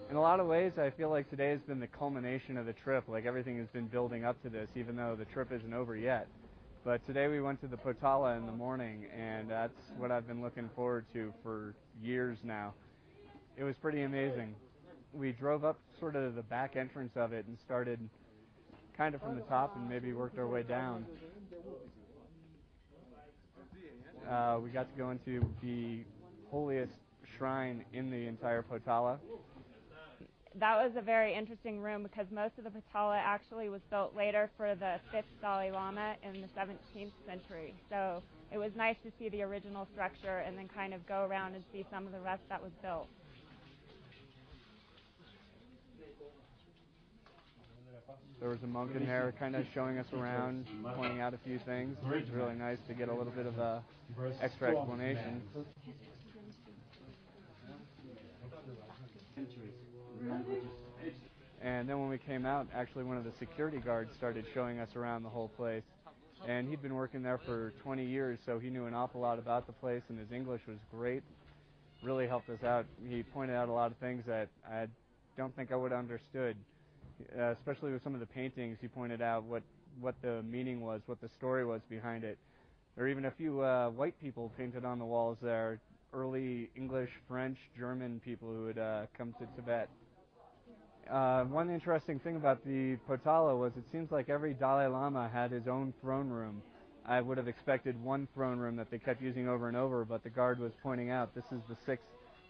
In a lot of ways, I feel like today has been the culmination of the trip. Like everything has been building up to this, even though the trip isn't over yet. But today we went to the Potala in the morning, and that's what I've been looking forward to for years now. It was pretty amazing. We drove up sort of the back entrance of it and started kind of from the top and maybe worked our way down. We got to go into the holiest shrine in the entire Potala. That was a very interesting room because most of the Potala actually was built later for the 5th Dalai Lama in the 17th century. So it was nice to see the original structure and then kind of go around and see some of the rest that was built. There was a monk in there kind of showing us around, pointing out a few things. It was really nice to get a little bit of extra explanation. And then when we came out, actually one of the security guards started showing us around the whole place. And he'd been working there for 20 years, so he knew an awful lot about the place, and his English was great. Really helped us out. He pointed out a lot of things that I don't think I would have understood, especially with some of the paintings. He pointed out what the meaning was, what the story was behind it. There were even a few white people painted on the walls there, early English, French, German people who had come to Tibet. One interesting thing about the Potala was it seems like every Dalai Lama had his own throne room. I would have expected one throne room that they kept using over and over, but the guard was pointing out this is the 6th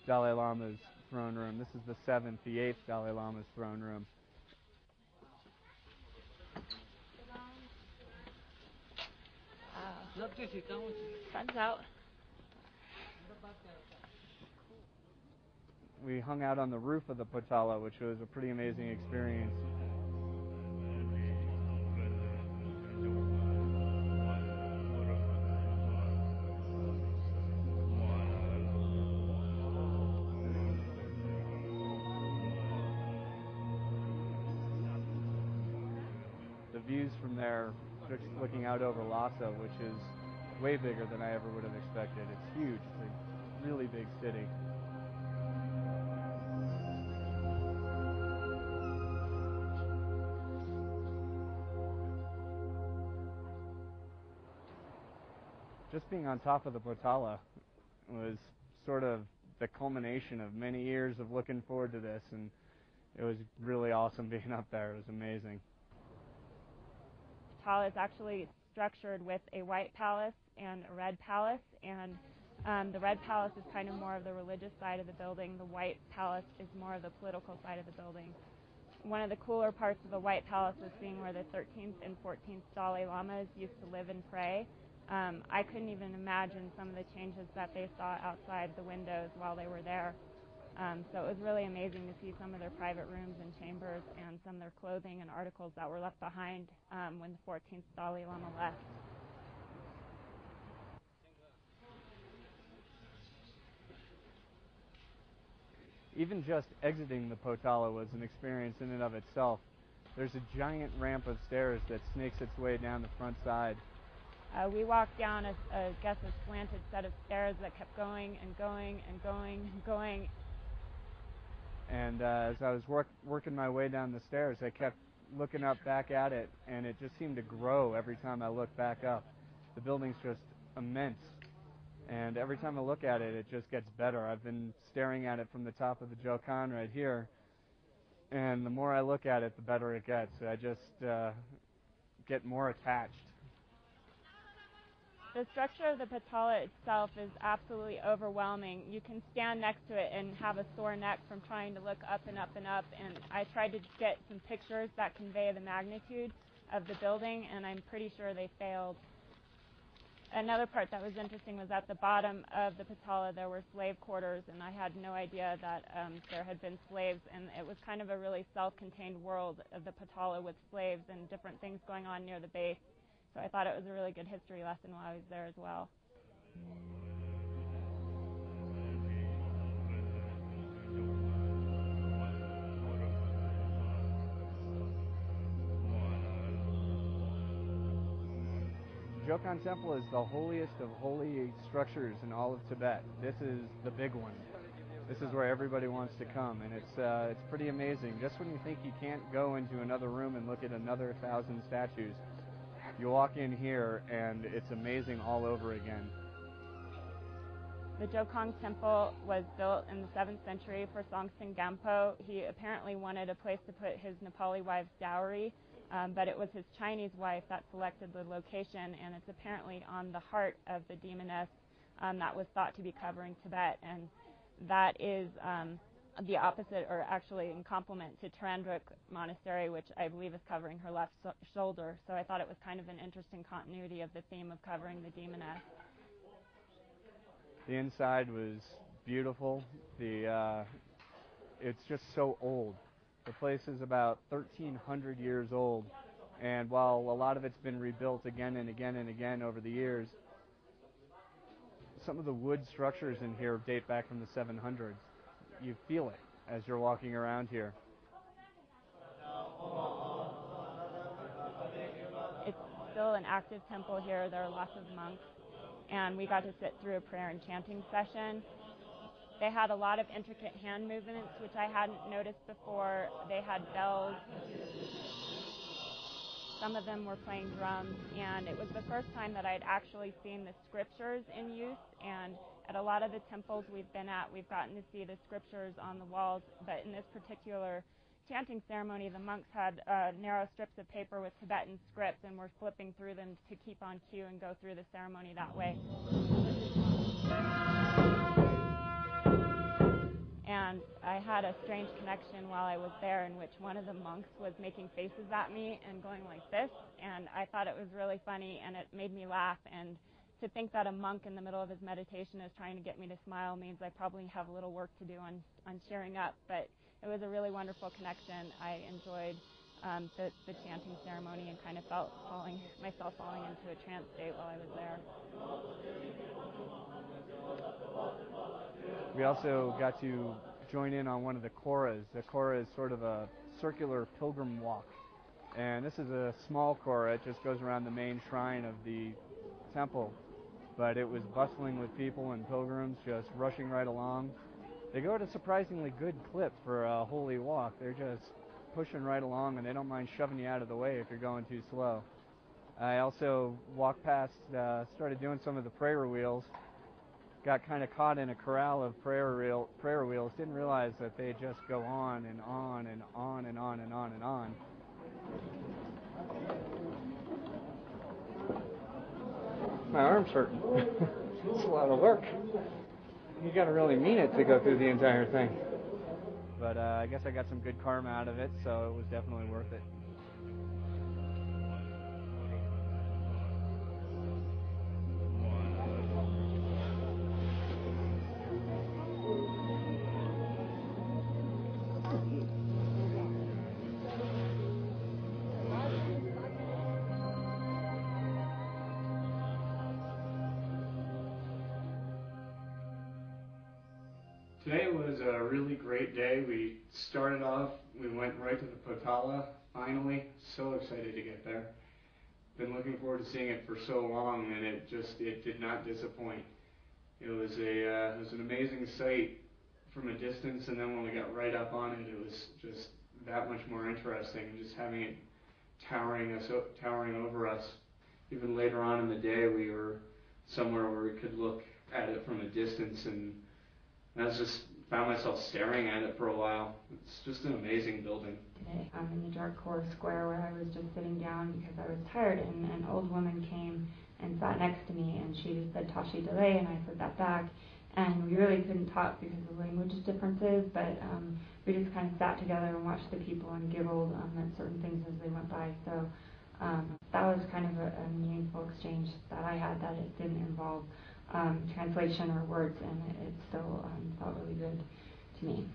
Dalai Lama's throne room. This is the 7th, the 8th Dalai Lama's throne room. Sun's out. We hung out on the roof of the Potala, which was a pretty amazing experience. The views from there, just looking out over Lhasa, which is way bigger than I ever would have expected. It's huge. It's a really big city. Just being on top of the Potala was sort of the culmination of many years of looking forward to this, and it was really awesome being up there. It was amazing. Potala is actually structured with a white palace and a red palace, and the red palace is kind of more of the religious side of the building. The white palace is more of the political side of the building. One of the cooler parts of the white palace was seeing where the 13th and 14th Dalai Lamas used to live and pray. I couldn't even imagine some of the changes that they saw outside the windows while they were there. So it was really amazing to see some of their private rooms and chambers and some of their clothing and articles that were left behind when the 14th Dalai Lama left. Even just exiting the Potala was an experience in and of itself. There's a giant ramp of stairs that snakes its way down the front side. We walked down a slanted set of stairs that kept going and going and going and going. And as I was working my way down the stairs, I kept looking up back at it, and it just seemed to grow every time I looked back up. The building's just immense, and every time I look at it, it just gets better. I've been staring at it from the top of the Jokan right here, and the more I look at it, the better it gets. I just get more attached. The structure of the Potala itself is absolutely overwhelming. You can stand next to it and have a sore neck from trying to look up and up and up, and I tried to get some pictures that convey the magnitude of the building, and I'm pretty sure they failed. Another part that was interesting was at the bottom of the Potala there were slave quarters, and I had no idea that there had been slaves, and it was kind of a really self-contained world of the Potala with slaves and different things going on near the base. So I thought it was a really good history lesson while I was there as well. Jokan Temple is the holiest of holy structures in all of Tibet. This is the big one. This is where everybody wants to come, and it's pretty amazing. Just when you think you can't go into another room and look at another 1,000 statues, you walk in here and it's amazing all over again. The Jokan Temple was built in the 7th century for Songtsen Gampo. He apparently wanted a place to put his Nepali wife's dowry, but it was his Chinese wife that selected the location, and it's apparently on the heart of the demoness that was thought to be covering Tibet, and that is the opposite, or actually in complement to Trandruk Monastery, which I believe is covering her left shoulder. So I thought it was kind of an interesting continuity of the theme of covering the demoness. The inside was beautiful. It's just so old. The place is about 1,300 years old, and while a lot of it's been rebuilt again and again and again over the years, some of the wood structures in here date back from the 700s. You feel it as you're walking around here. It's still an active temple here. There are lots of monks, and we got to sit through a prayer and chanting session. They had a lot of intricate hand movements, which I hadn't noticed before. They had bells. Some of them were playing drums, and it was the first time that I'd actually seen the scriptures in use. And at a lot of the temples we've been at, we've gotten to see the scriptures on the walls, but in this particular chanting ceremony, the monks had narrow strips of paper with Tibetan script, and were flipping through them to keep on cue and go through the ceremony that way. And I had a strange connection while I was there, in which one of the monks was making faces at me and going like this, and I thought it was really funny, and it made me laugh. And to think that a monk in the middle of his meditation is trying to get me to smile means I probably have a little work to do on cheering up, but it was a really wonderful connection. I enjoyed the chanting ceremony and kind of felt myself falling into a trance state while I was there. We also got to join in on one of the koras. The kora is sort of a circular pilgrim walk, and this is a small kora. It just goes around the main shrine of the temple, but it was bustling with people and pilgrims just rushing right along. They go at a surprisingly good clip for a holy walk. They're just pushing right along, and they don't mind shoving you out of the way if you're going too slow. I also walked past, started doing some of the prayer wheels. Got kind of caught in a corral of prayer wheels. Didn't realize that they just go on and on and on and on and on and on. My arm's hurting. It's a lot of work. You got to really mean it to go through the entire thing. But I guess I got some good karma out of it, so it was definitely worth it. Today was a really great day. We started off, we went right to the Potala, finally. So excited to get there. Been looking forward to seeing it for so long, and it did not disappoint. It was an amazing sight from a distance, and then when we got right up on it, it was just that much more interesting, and just having it towering over us. Even later on in the day, we were somewhere where we could look at it from a distance, and I found myself staring at it for a while. It's just an amazing building. Today, I'm in the dark core square where I was just sitting down because I was tired, and an old woman came and sat next to me, and she just said Tashi Delay, and I said that back, and we really couldn't talk because of language differences, but we just kind of sat together and watched the people and giggled at certain things as they went by. So that was kind of a meaningful exchange that I had, that it didn't involve translation or words, and it still felt really good to me.